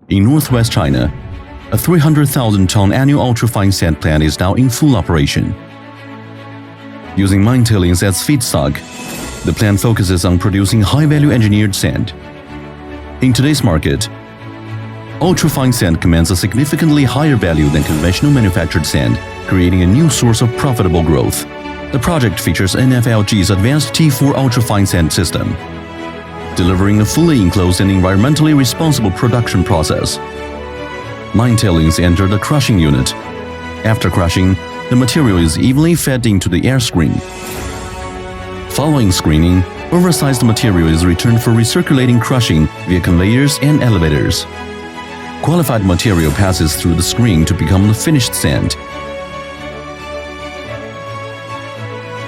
In northwest China, a 300,000-ton annual ultrafine sand plant is now in full operation. Using mine tailings as feedstock, the plant focuses on producing high-value engineered sand. In today's market, ultrafine sand commands a significantly higher value than conventional manufactured sand, creating a new source of profitable growth. The project features NFLG's advanced T4 ultrafine sand system, delivering a fully enclosed and environmentally responsible production process. Mine tailings enter the crushing unit. After crushing, the material is evenly fed into the air screen. Following screening, oversized material is returned for recirculating crushing via conveyors and elevators. Qualified material passes through the screen to become the finished sand.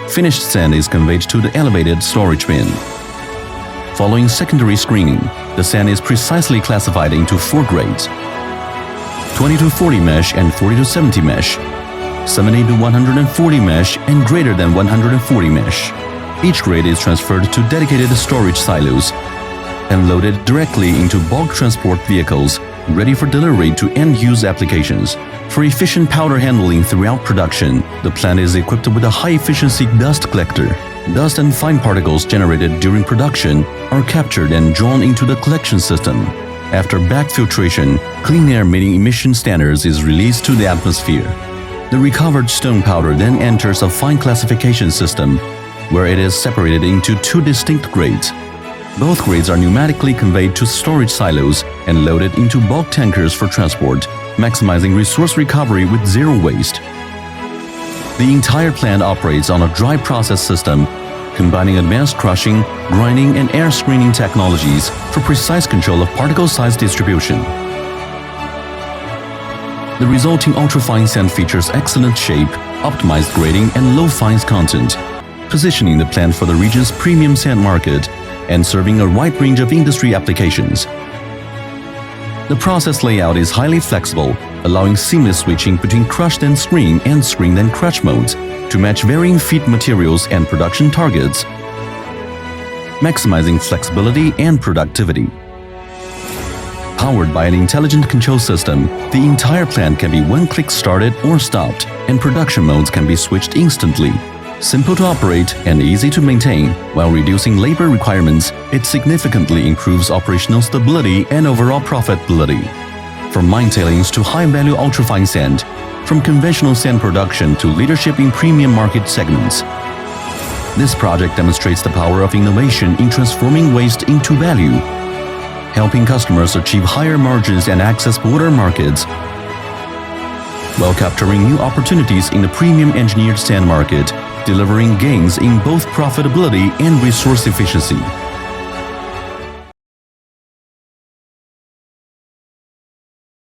Finished sand is conveyed to the elevated storage bin. Following secondary screening, the sand is precisely classified into 4 grades: 20 to 40 mesh and 40 to 70 mesh, 70 to 140 mesh and greater than 140 mesh. Each grade is transferred to dedicated storage silos and loaded directly into bulk transport vehicles ready for delivery to end-use applications. For efficient powder handling throughout production, the plant is equipped with a high-efficiency dust collector. Dust and fine particles generated during production are captured and drawn into the collection system. After back filtration, clean air meeting emission standards is released to the atmosphere. The recovered stone powder then enters a fine classification system, where it is separated into 2 distinct grades. Both grades are pneumatically conveyed to storage silos and loaded into bulk tankers for transport, maximizing resource recovery with zero waste. The entire plant operates on a dry process system, combining advanced crushing, grinding, and air screening technologies for precise control of particle size distribution. The resulting ultrafine sand features excellent shape, optimized grading, and low fines content, positioning the plant for the region's premium sand market and serving a wide range of industry applications. The process layout is highly flexible, allowing seamless switching between crushed and screened and crush modes to match varying feed materials and production targets, maximizing flexibility and productivity. Powered by an intelligent control system, the entire plant can be one-click started or stopped, and production modes can be switched instantly. Simple to operate and easy to maintain, while reducing labor requirements, it significantly improves operational stability and overall profitability. From mine tailings to high-value ultrafine sand, from conventional sand production to leadership in premium market segments, this project demonstrates the power of innovation in transforming waste into value, helping customers achieve higher margins and access broader markets, while capturing new opportunities in the premium engineered sand market, delivering gains in both profitability and resource efficiency.